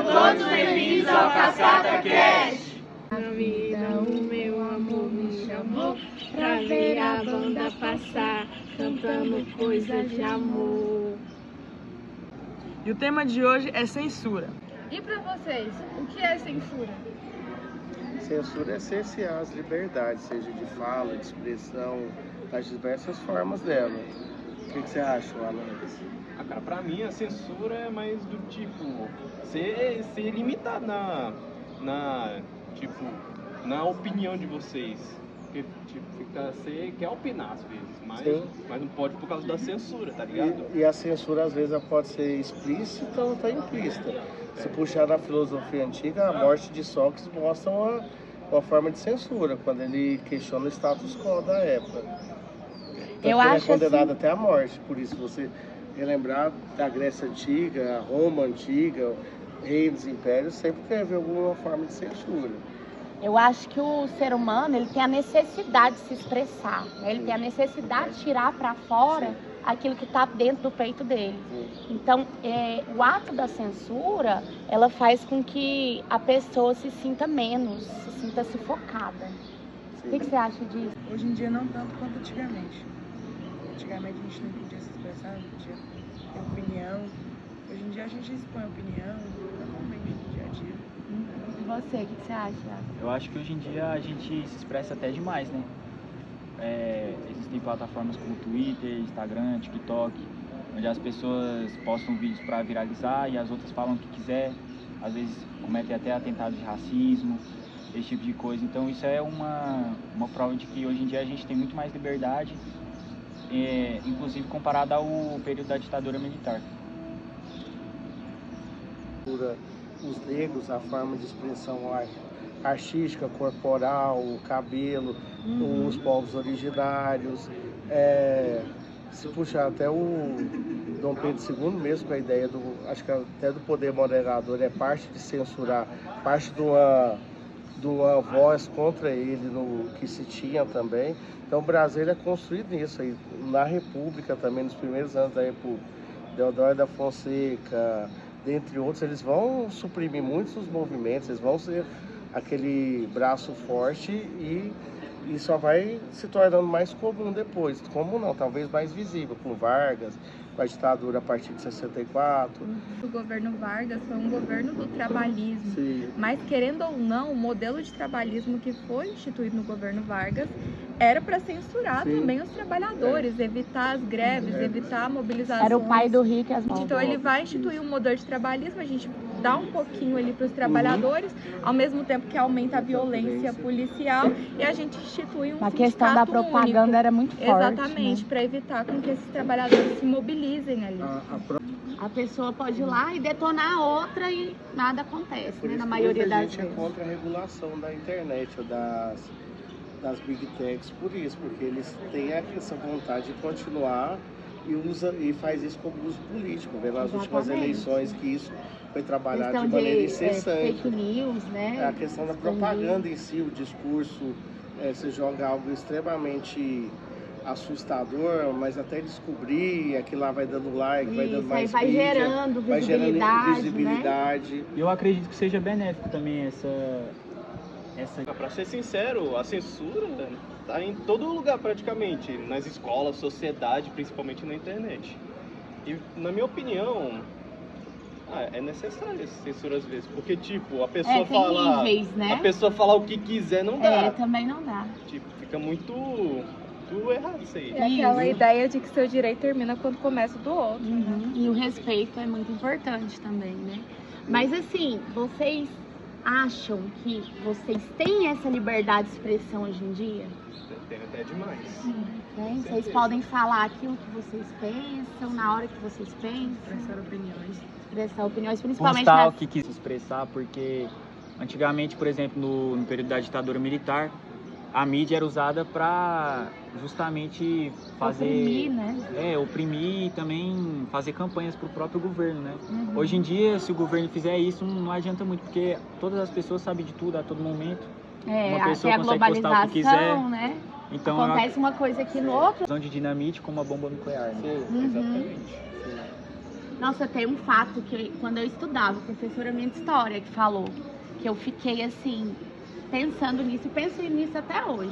Sejam todos bem-vindos ao Cascata Cast. A vida, o meu amor me chamou pra ver a banda passar, cantando coisas de amor. E o tema de hoje é censura. E para vocês, o que é censura? Censura é cercear as liberdades, seja de fala, de expressão, das diversas formas dela. O que você acha, Alan? Cara, pra mim a censura é mais do tipo ser limitado na opinião de vocês. Porque você quer opinar às vezes, mas não pode por causa da censura, tá ligado? E a censura às vezes ela pode ser explícita ou até implícita. Se puxar na filosofia antiga, a morte de Sócrates mostra uma forma de censura, quando ele questiona o status quo da época. Eu ele acho é condenado assim... até à morte, por isso você relembrar da Grécia Antiga, a Roma Antiga, reinos, impérios, sempre teve alguma forma de censura. Eu acho que o ser humano ele tem a necessidade de se expressar, né? Ele tem a necessidade de tirar para fora aquilo que está dentro do peito dele. Então, o ato da censura, ela faz com que a pessoa se sinta menos, se sinta sufocada. O que você acha disso? Hoje em dia não tanto quanto antigamente. Antigamente a gente não podia se expressar, não podia ter opinião. Hoje em dia a gente expõe opinião normalmente no dia a dia. E você, o que você acha? Eu acho que hoje em dia a gente se expressa até demais, né? Existem plataformas como Twitter, Instagram, TikTok, onde as pessoas postam vídeos para viralizar e as outras falam o que quiser, às vezes cometem até atentados de racismo, esse tipo de coisa. Então isso é uma prova de que hoje em dia a gente tem muito mais liberdade, inclusive comparado ao período da ditadura militar. Os negros, a forma de expressão artística, corporal, o cabelo, os povos originários. Se puxar até o Dom Pedro II mesmo, com a ideia acho que até do poder moderador, é parte de censurar, parte de uma voz contra ele no que se tinha também. Então o Brasil é construído nisso aí, na República também, nos primeiros anos da República. Deodoro da Fonseca, dentre outros, eles vão suprimir muitos dos movimentos, eles vão ser aquele braço forte e só vai se tornando mais comum depois. Comum não, talvez mais visível, com Vargas, com a ditadura a partir de 64. O governo Vargas foi um governo do trabalhismo. Sim. Mas, querendo ou não, o modelo de trabalhismo que foi instituído no governo Vargas era para censurar também os trabalhadores, evitar as greves, evitar a mobilização. Era o pai do rico e as Então ele vai instituir um modelo de trabalhismo, a gente dá um pouquinho ali para os trabalhadores, ao mesmo tempo que aumenta a violência policial, e a gente institui um A questão da propaganda único. era muito forte. Exatamente, né? para evitar com que esses trabalhadores se mobilizem ali. A pessoa pode ir lá e detonar a outra e nada acontece, né? Na maioria das vezes. A gente é contra a regulação da internet ou das big techs por isso, porque eles têm essa vontade de continuar e faz isso como uso político. Vê nas últimas eleições que isso foi trabalhado de maneira incessante. Fake news, né? A questão da propaganda em si, o discurso, você joga algo extremamente assustador, mas até descobrir, aquilo lá vai dando like, vai dando mais vai mídia, gerando vai visibilidade, gerando visibilidade. Né? Eu acredito que seja benéfico também essa... Pra ser sincero, a censura tá em todo lugar praticamente, nas escolas, sociedade, principalmente na internet. E na minha opinião, é necessário essa censura às vezes, porque tipo, a pessoa falar, níveis, né? a pessoa falar o que quiser não dá. Também não dá. Tipo, fica muito errado isso aí. É aquela ideia de que seu direito termina quando começa o do outro. Né? E o respeito é muito importante também, né? Mas assim, vocês acham que vocês têm essa liberdade de expressão hoje em dia? Tem até demais. Né? Vocês podem falar aquilo que vocês pensam, na hora que vocês pensam. Expressar opiniões, principalmente constar o que quis expressar, porque antigamente, por exemplo, no período da ditadura militar, a mídia era usada para justamente fazer... Oprimir, né? Oprimir e também fazer campanhas para o próprio governo, né? Hoje em dia, se o governo fizer isso, não adianta muito, porque todas as pessoas sabem de tudo a todo momento. Uma pessoa até a consegue postar o que quiser. globalização, né? Então, acontece uma coisa aqui no outro. Visão de dinamite como uma bomba nuclear, né? Sim, exatamente. Nossa, tem um fato que quando eu estudava, a professora minha de história que falou, que eu fiquei assim, pensando nisso, e penso nisso até hoje.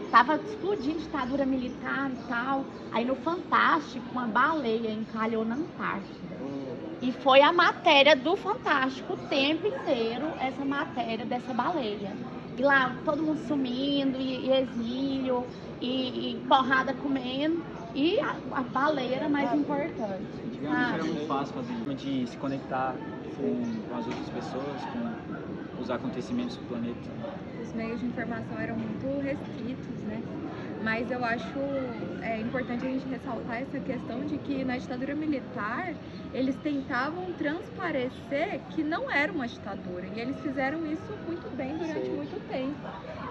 Tava explodindo ditadura militar e tal, aí no Fantástico uma baleia encalhou na Antártida. E foi a matéria do Fantástico o tempo inteiro, essa matéria dessa baleia. E lá todo mundo sumindo, e exílio, e porrada comendo, e a baleia era mais importante. Antigamente era muito fácil fazer de se conectar com as outras pessoas, com os acontecimentos do planeta. Os meios de informação eram muito restritos, né? Mas eu acho importante a gente ressaltar essa questão de que na ditadura militar eles tentavam transparecer que não era uma ditadura, e eles fizeram isso muito bem durante muito tempo.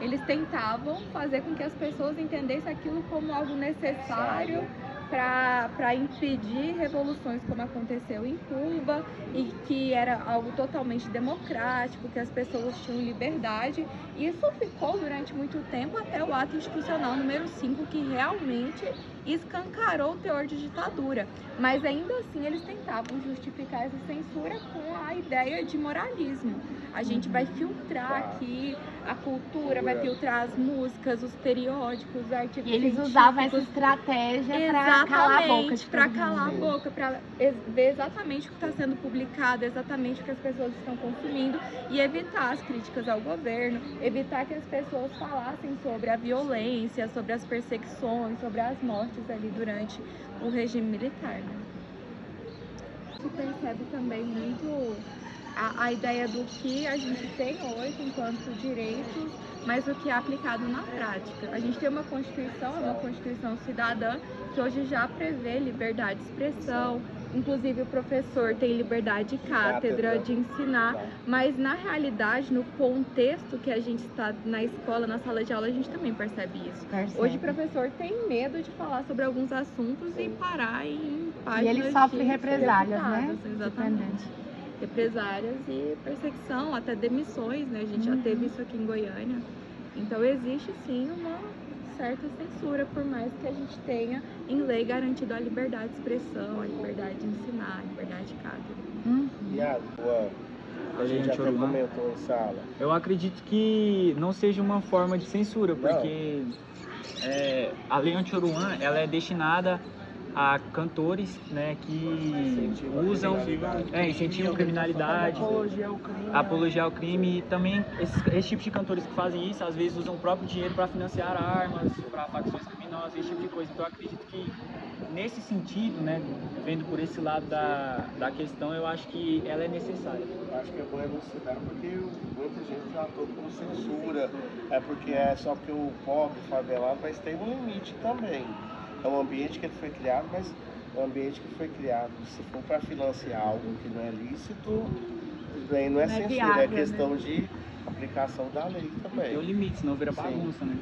Eles tentavam fazer com que as pessoas entendessem aquilo como algo necessário para impedir revoluções como aconteceu em Cuba, e que era algo totalmente democrático, que as pessoas tinham liberdade. Isso ficou durante muito tempo até o ato institucional número 5, que realmente escancarou o teor de ditadura. Mas ainda assim eles tentavam justificar essa censura com a ideia de moralismo. A gente vai filtrar aqui a cultura, vai filtrar as músicas, os periódicos, os artigos E eles científicos. usavam essa estratégia para calar a boca de para todo calar a mundo. boca, para ver exatamente o que está sendo publicado, exatamente o que as pessoas estão consumindo, e evitar as críticas ao governo, evitar que as pessoas falassem sobre a violência, sobre as perseguições, sobre as mortes ali durante o regime militar, né? Se percebe também muito a ideia do que a gente tem hoje enquanto direitos, mas o que é aplicado na prática. A gente tem uma Constituição cidadã, que hoje já prevê liberdade de expressão, inclusive o professor tem liberdade de cátedra, de ensinar, mas na realidade, no contexto que a gente está na escola, na sala de aula, a gente também percebe isso. Hoje o professor tem medo de falar sobre alguns assuntos e parar em páginas. E ele sofre represálias, né? Exatamente. Represálias e perseguição, até demissões, né? A gente já teve isso aqui em Goiânia. Então existe sim uma certa censura, por mais que a gente tenha em lei garantido a liberdade de expressão, a liberdade de ensinar, a liberdade de cátedra. E a gente até comentou em sala. Eu acredito que não seja uma forma de censura, porque a Lei Anti-Oruan, ela é destinada a cantores, né, que incentivam criminalidade, apologia ao crime, e também esse tipo de cantores que fazem isso, às vezes usam o próprio dinheiro para financiar armas, para facções criminosas, esse tipo de coisa. Então eu acredito que nesse sentido, né, vendo por esse lado da questão, eu acho que ela é necessária. Eu acho que é bom elucidar, porque muita gente tratou como censura, porque só porque o pobre, o favelado, mas tem um limite também. É um ambiente que ele foi criado, mas é um ambiente que foi criado, se for para financiar algo que não é lícito, bem, não é censura, viável, é questão de aplicação da lei também. Tem um limite, senão vira bagunça, né?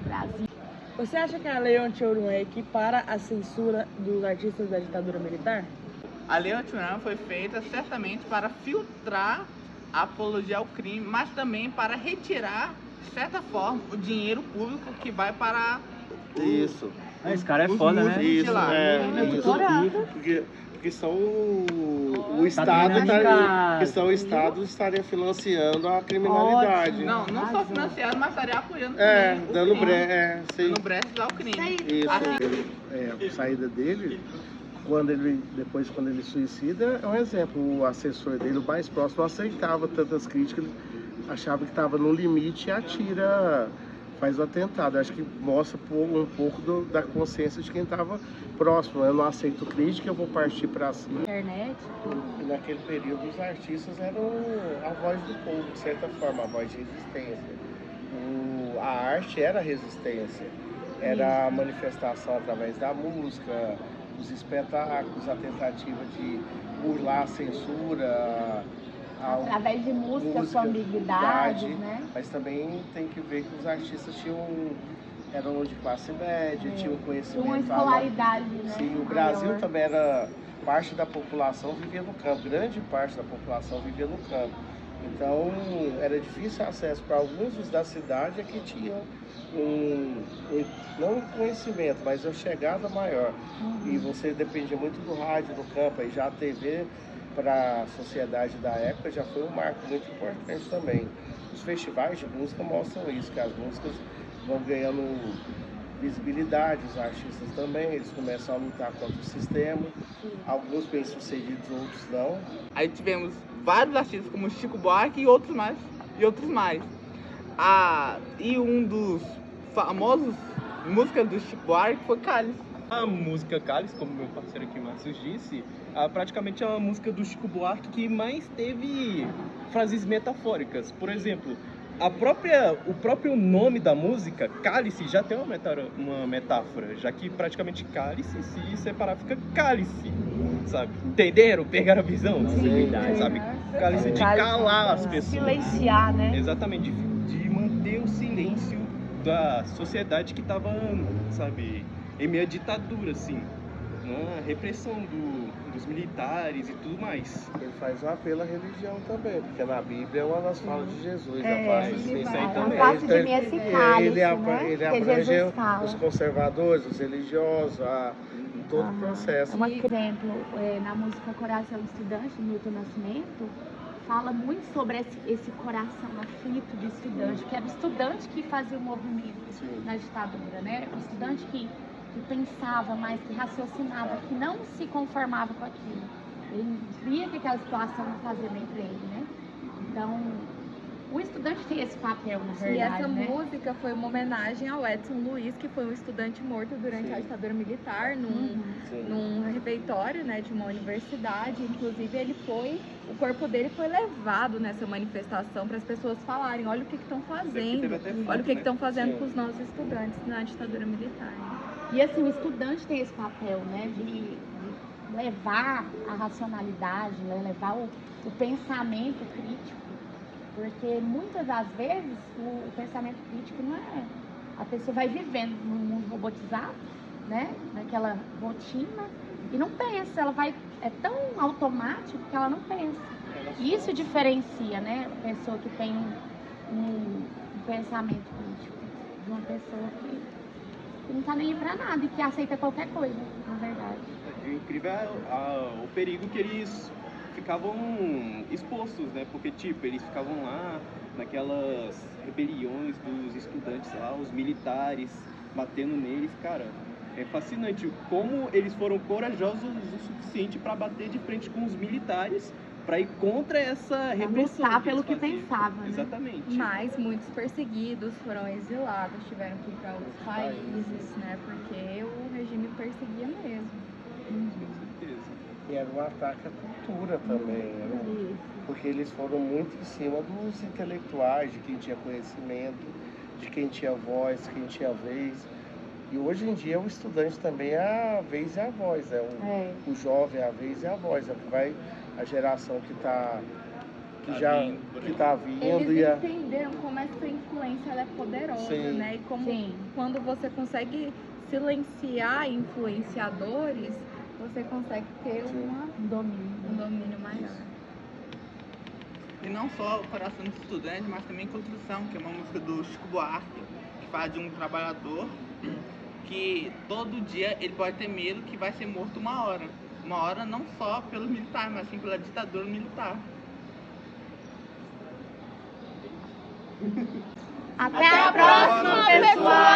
Brasil. Você acha que a Lei Anti-Oruan equipara a censura dos artistas da ditadura militar? A Lei Anti-Oruan foi feita certamente para filtrar a apologia ao crime, mas também para retirar, de certa forma, o dinheiro público que vai para Isso. Esse cara é foda, né? Isso, porque são o Estado que são o Estado estaria financiando a criminalidade. Não só financiado, mas estaria apoiando dando brechas ao crime. Isso. A saída dele, quando ele suicida, é um exemplo. O assessor dele, o mais próximo, não aceitava tantas críticas, ele achava que estava no limite e atira, faz o atentado. Acho que mostra um pouco da consciência de quem estava próximo. Eu não aceito crítica, eu vou partir para cima. Internet. E naquele período os artistas eram a voz do povo, de certa forma, a voz de resistência. A arte era a resistência, era a manifestação através da música, dos espetáculos, a tentativa de burlar a censura, através de música com ambiguidades, né? Mas também tem que ver que os artistas eram de classe média, tinham conhecimento. Uma escolaridade, né? Sim, o Brasil também era, parte da população vivia no campo, grande parte da população vivia no campo. Então, era difícil acesso para alguns dos da cidade que tinham não um conhecimento, mas uma chegada maior. E você dependia muito do rádio, do campo, e já a TV para a sociedade da época já foi um marco muito importante também. Os festivais de música mostram isso, que as músicas vão ganhando visibilidade, os artistas também, eles começam a lutar contra o sistema, alguns bem-sucedidos, outros não. Aí tivemos vários artistas como Chico Buarque e outros mais. E um dos famosos músicas do Chico Buarque foi Cálice. A música Cálice, como meu parceiro aqui Márcio disse, praticamente é uma música do Chico Buarque que mais teve frases metafóricas. Por exemplo, o próprio nome da música, Cálice, já tem uma metáfora, já que praticamente cálice, se separar, fica cálice, sabe? Entenderam? Pegaram a visão? Sim, sabe? Cálice de calar as pessoas. Silenciar, né? Exatamente, de manter o silêncio da sociedade que estava, sabe, em meio à ditadura, assim, na repressão dos militares e tudo mais. Ele faz um apelo à religião também, porque na Bíblia é uma das falas de Jesus, a face isso aí A também. face de mim é esse cálice, ele né? abrange Que Jesus fala. os conservadores, os religiosos, todo o processo. Um exemplo, na música Coração Estudante, do Milton Nascimento, fala muito sobre esse coração aflito de estudante, que era o estudante que fazia o movimento na ditadura, né? O estudante que pensava mais, que raciocinava, que não se conformava com aquilo. Ele via que aquela situação não fazia bem para ele, né? Então, o estudante tem esse papel, na verdade, E essa né? música foi uma homenagem ao Edson Luiz, que foi um estudante morto durante a ditadura militar, num refeitório, né, de uma universidade. Inclusive, o corpo dele foi levado nessa manifestação para as pessoas falarem, olha o que estão fazendo, olha o que estão fazendo com os nossos estudantes na ditadura militar. E assim, o estudante tem esse papel, né, de levar a racionalidade, né, levar o pensamento crítico, porque muitas das vezes o pensamento crítico não é... A pessoa vai vivendo num mundo robotizado, né, naquela rotina, e não pensa, é tão automático que ela não pensa. E isso diferencia, né, a pessoa que tem um pensamento crítico de uma pessoa que não tá nem aí pra nada e que aceita qualquer coisa, na verdade. O incrível é o perigo que eles ficavam expostos, né? Porque, tipo, eles ficavam lá naquelas rebeliões dos estudantes lá, os militares batendo neles, cara. É fascinante como eles foram corajosos o suficiente para bater de frente com os militares, para ir contra essa repressão. Lutar pelo que pensava, né? Exatamente. Mas muitos perseguidos foram exilados, tiveram que ir para outros países, né? Porque o regime perseguia mesmo. Com certeza. E era um ataque à cultura também, né? Porque eles foram muito em cima dos intelectuais, de quem tinha conhecimento, de quem tinha voz, de quem tinha vez. E hoje em dia o estudante também é a vez e a voz, né? O jovem é a vez e a voz, é o que vai a geração que está vindo. Eles entenderam como essa influência ela é poderosa, Sim. né? E como quando você consegue silenciar influenciadores, você consegue ter um domínio maior. E não só o Coração do Estudante, mas também Construção, que é uma música do Chico Buarque, que fala de um trabalhador que todo dia ele pode ter medo que vai ser morto uma hora. Uma hora não só pelos militares, mas sim pela ditadura militar. Até a próxima, pessoal!